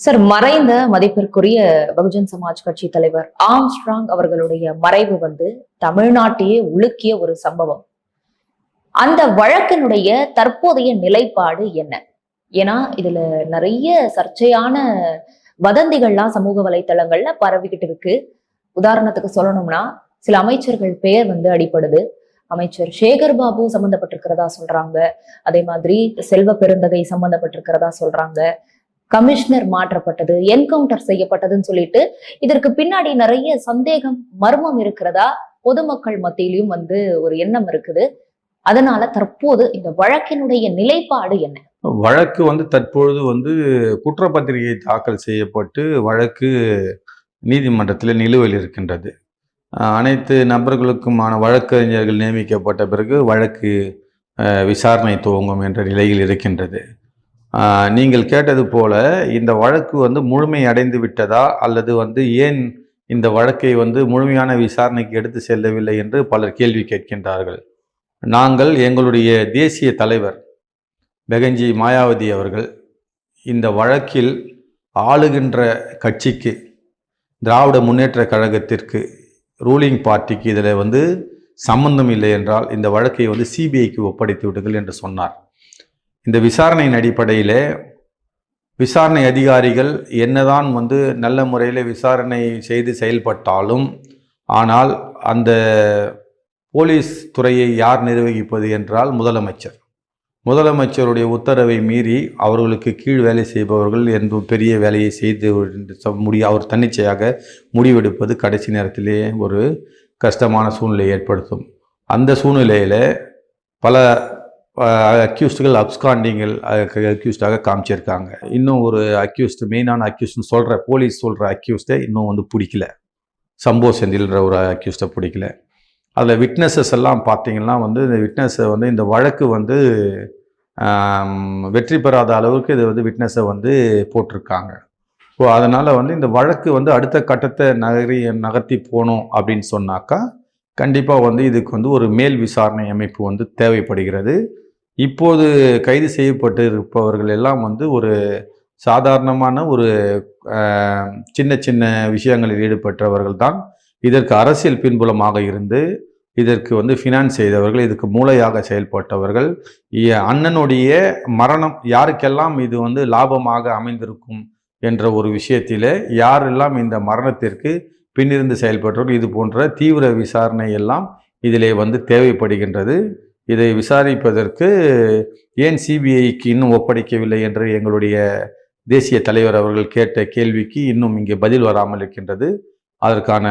Sir, மறைந்த மதிப்பிற்குரிய பகுஜன் சமாஜ் கட்சி தலைவர் ஆம்ஸ்ட்ராங் அவர்களுடைய மறைவு தமிழ்நாட்டையே உலுக்கிய ஒரு சம்பவம். அந்த வழக்கினுடைய தற்போதைய நிலைப்பாடு என்ன? ஏன்னா இதுல நிறைய சர்ச்சையான வதந்திகள்லாம் சமூக வலைத்தளங்கள்ல பரவிக்கிட்டு இருக்கு. உதாரணத்துக்கு சொல்லணும்னா, சில அமைச்சர்கள் பெயர் அடிபடுது. அமைச்சர் சேகர் பாபு சம்பந்தப்பட்டிருக்கிறதா சொல்றாங்க. அதே மாதிரி செல்வ பெருந்தகை சம்பந்தப்பட்டிருக்கிறதா சொல்றாங்க. கமிஷனர் மாற்றப்பட்டது, என்கவுண்டர் செய்யப்பட்டதுன்னு சொல்லிட்டு இதற்கு பின்னாடி நிறைய சந்தேகம், மர்மம் இருக்கிறதா பொதுமக்கள் மத்தியிலும் ஒரு எண்ணம் இருக்குது. அதனால தற்போது இந்த வழக்கினுடைய நிலைப்பாடு என்ன? வழக்கு தற்பொழுது குற்றப்பத்திரிகை தாக்கல் செய்யப்பட்டு வழக்கு நீதிமன்றத்தில் நிலுவையில் இருக்கின்றது. அனைத்து நபர்களுக்குமான வழக்கறிஞர்கள் நியமிக்கப்பட்ட பிறகு வழக்கு விசாரணை துவங்கும் என்ற நிலையில் இருக்கின்றது. நீங்கள் கேட்டது போல இந்த வழக்கு முழுமை அடைந்து விட்டதா அல்லது ஏன் இந்த வழக்கை முழுமையான விசாரணைக்கு எடுத்து செல்லவில்லை என்று பலர் கேள்வி கேட்கின்றார்கள். நாங்கள் எங்களுடைய தேசிய தலைவர் பெகஞ்சி மாயாவதி அவர்கள் இந்த வழக்கில் ஆளுகின்ற கட்சிக்கு, திராவிட முன்னேற்ற கழகத்திற்கு, ரூலிங் பார்ட்டிக்கு இதில் சம்பந்தம் இல்லை என்றால் இந்த வழக்கை சிபிஐக்கு ஒப்படைத்து விடுங்கள் என்று சொன்னார். இந்த விசாரணையின் அடிப்படையில் விசாரணை அதிகாரிகள் என்னதான் நல்ல முறையில் விசாரணை செய்து செயல்பட்டாலும், ஆனால் அந்த போலீஸ் துறையை யார் நிர்வகிப்பது என்றால் முதலமைச்சருடைய உத்தரவை மீறி அவர்களுக்கு கீழ் வேலை செய்பவர்கள் என்று பெரிய வேலையை செய்து அவர் தன்னிச்சையாக முடிவெடுப்பது கடைசி நேரத்திலே ஒரு கஷ்டமான சூழ்நிலையை ஏற்படுத்தும். அந்த சூழ்நிலையில் பல அக்யூஸ்டுகள் அப்ஸ்காண்டிங்கள் அக்யூஸ்டாக காமிச்சிருக்காங்க. இன்னும் ஒரு அக்யூஸ்ட், மெயினான அக்யூஸ்ட்னு போலீஸ் சொல்கிற அக்யூஸ்டை இன்னும் பிடிக்கல. சம்போ செந்தில்ன்ற ஒரு அக்யூஸ்டை பிடிக்கல. அதில் விட்னஸஸ் எல்லாம் பார்த்தீங்கன்னா இந்த விட்னஸை இந்த வழக்கு வெற்றி பெறாத அளவுக்கு இது விட்னஸை போட்டிருக்காங்க. ஸோ அதனால் இந்த வழக்கு அடுத்த கட்டத்தை நகர்த்தி போகணும் அப்படின்னு சொன்னாக்கா கண்டிப்பாக இதுக்கு ஒரு மேல் விசாரணை அமைப்பு தேவைப்படுகிறது. இப்போது கைது செய்யப்பட்டு இருப்பவர்கள் எல்லாம் ஒரு சாதாரணமான ஒரு சின்ன சின்ன விஷயங்களில் ஈடுபட்டவர்கள் தான். இதற்கு அரசியல் பின்புலமாக இருந்து இதற்கு ஃபினான்ஸ் செய்தவர்கள், இதுக்கு மூளையாக செயல்பட்டவர்கள். அண்ணனுடைய மரணம் யாருக்கெல்லாம் இது லாபமாக அமைந்திருக்கும் என்ற ஒரு விஷயத்திலே யாரெல்லாம் இந்த மரணத்திற்கு பின்னிருந்து செயல்பட்டவர்கள், இது போன்ற தீவிர விசாரணை எல்லாம் இதிலே தேவைப்படுகின்றது. இதை விசாரிப்பதற்கு ஏன் சிபிஐக்கு இன்னும் ஒப்படைக்கவில்லை என்று எங்களுடைய தேசிய தலைவர் அவர்கள் கேட்ட கேள்விக்கு இன்னும் இங்கே பதில் வராமல் இருக்கின்றது. அதற்கான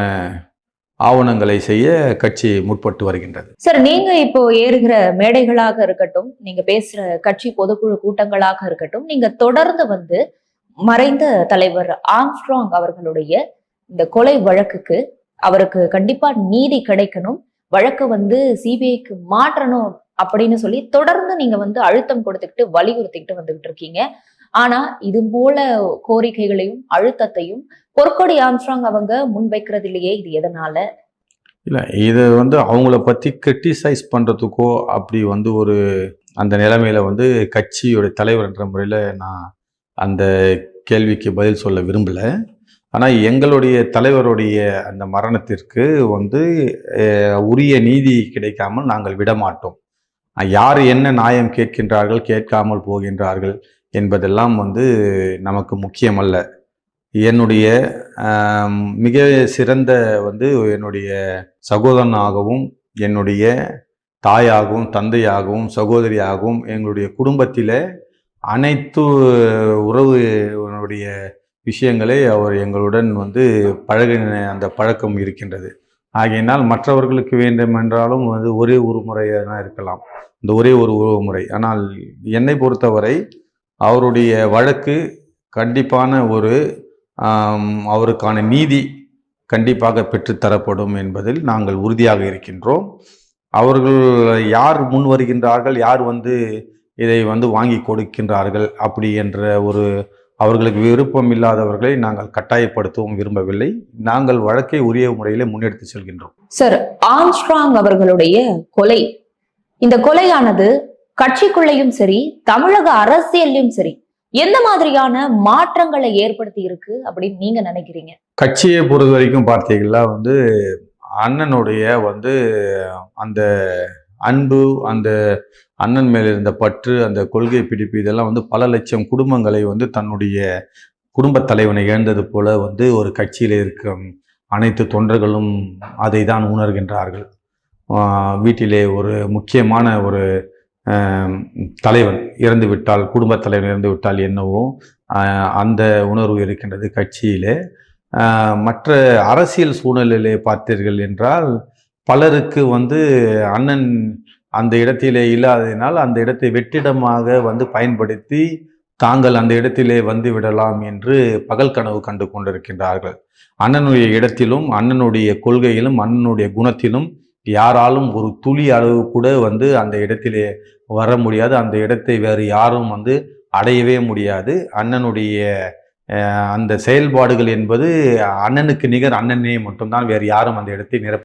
ஆவணங்களை செய்ய கட்சி முற்பட்டு வருகின்றது. சார், நீங்க இப்போ ஏறுகிற மேடைகளாக இருக்கட்டும், நீங்க பேசுற கட்சி பொதுக்குழு கூட்டங்களாக இருக்கட்டும், நீங்க தொடர்ந்து மறைந்த தலைவர் ஆம்ஸ்ட்ராங் அவர்களுடைய இந்த கொலை வழக்குக்கு அவருக்கு கண்டிப்பா நீதி கிடைக்கணும், வழக்கு சிபிஐக்கு மாற்றணும் அப்படின்னு சொல்லி தொடர்ந்து நீங்க அழுத்தம் கொடுத்துக்கிட்டு வலியுறுத்திக்கிட்டு வந்துகிட்டு இருக்கீங்க. ஆனா இது போல கோரிக்கைகளையும் அழுத்தத்தையும் பொற்கொடி ஆம்ஸ்ட்ராங் அவங்க முன்வைக்கிறது இல்லையே, இது எதனால? இல்லை, இது அவங்கள பற்றி கிரிட்டிசைஸ் பண்ணுறதுக்கோ அப்படி ஒரு அந்த நிலைமையில கட்சியோட தலைவர் என்ற முறையில் நான் அந்த கேள்விக்கு பதில் சொல்ல விரும்பலை. ஆனால் எங்களுடைய தலைவருடைய அந்த மரணத்திற்கு உரிய நீதி கிடைக்காமல் நாங்கள் விடமாட்டோம். யார் என்ன நியாயம் கேட்கின்றார்கள், கேட்காமல் போகின்றார்கள் என்பதெல்லாம் நமக்கு முக்கியமல்ல. என்னுடைய மிக சிறந்த என்னுடைய சகோதரனாகவும், என்னுடைய தாயாகவும், தந்தையாகவும், சகோதரியாகவும், எங்களுடைய குடும்பத்தில் அனைத்து உறவுடைய விஷயங்களை அவர் எங்களுடன் பழகின அந்த பழக்கம் இருக்கின்றது. ஆகையினால் மற்றவர்களுக்கு வேண்டுமென்றாலும் ஒரே ஒரு முறையாக இருக்கலாம், இந்த ஒரே ஒரு உறவு முறை. ஆனால் என்னை பொறுத்தவரை அவருடைய வழக்கு கண்டிப்பான அவருக்கான நீதி கண்டிப்பாக பெற்றுத்தரப்படும் என்பதில் நாங்கள் உறுதியாக இருக்கின்றோம். அவர்கள் யார் முன் வருகின்றார்கள், யார் இதை வாங்கி கொடுக்கின்றார்கள் அப்படி என்ற அவர்களுக்கு விருப்பம் இல்லாதவர்களை நாங்கள் கட்டாயப்படுத்தவும் விரும்பவில்லை. நாங்கள் வழக்கை உரிய முறையிலே முன்னெடுத்து செல்கின்றோம். சார், ஆம்ஸ்ட்ராங் அவர்களுடைய கொலை, இந்த கொலையானது கட்சிக்குள்ளேயும் சரி, தமிழக அரசியலையும் சரி, எந்த மாதிரியான மாற்றங்களை ஏற்படுத்தி இருக்கு அப்படின்னு நீங்க நினைக்கிறீங்க? கட்சியை பொறுத்த வரைக்கும் பார்த்தீங்கன்னா வந்து அண்ணனுடைய வந்து அந்த அன்பு, அந்த அண்ணன் மேல் இருந்த பற்று, அந்த கொள்கை பிடிப்பு இதெல்லாம் வந்து பல லட்சம் குடும்பங்களை வந்து தன்னுடைய குடும்பத் தலைவனை இழந்தது போல வந்து ஒரு கட்சியில் இருக்கும் அனைத்து தொண்டர்களும் அதை தான் உணர்கின்றார்கள். வீட்டிலே ஒரு முக்கியமான ஒரு தலைவன் இறந்து விட்டால், குடும்பத் தலைவன் இறந்து விட்டால் என்னவோ அந்த உணர்வு இருக்கின்றது கட்சியிலே. மற்ற அரசியல் சூழ்நிலையிலே பார்த்தீர்கள் என்றால் பலருக்கு வந்து அண்ணன் அந்த இடத்திலே இல்லாததினால் அந்த இடத்தை வெற்றிடமாக வந்து பயன்படுத்தி தாங்கள் அந்த இடத்திலே வந்து விடலாம் என்று பகல் கனவு கண்டு கொண்டிருக்கின்றார்கள். அண்ணனுடைய இடத்திலும், அண்ணனுடைய கொள்கையிலும், அண்ணனுடைய குணத்திலும் யாராலும் ஒரு துளி அளவு கூட வந்து அந்த இடத்திலே வர முடியாது. அந்த இடத்தை வேறு யாரும் வந்து அடையவே முடியாது. அண்ணனுடைய அந்த செயல்பாடுகள் என்பது அண்ணனுக்கு நிகர் அண்ணனே மட்டும்தான், வேறு யாரும் அந்த இடத்தை நிரப்ப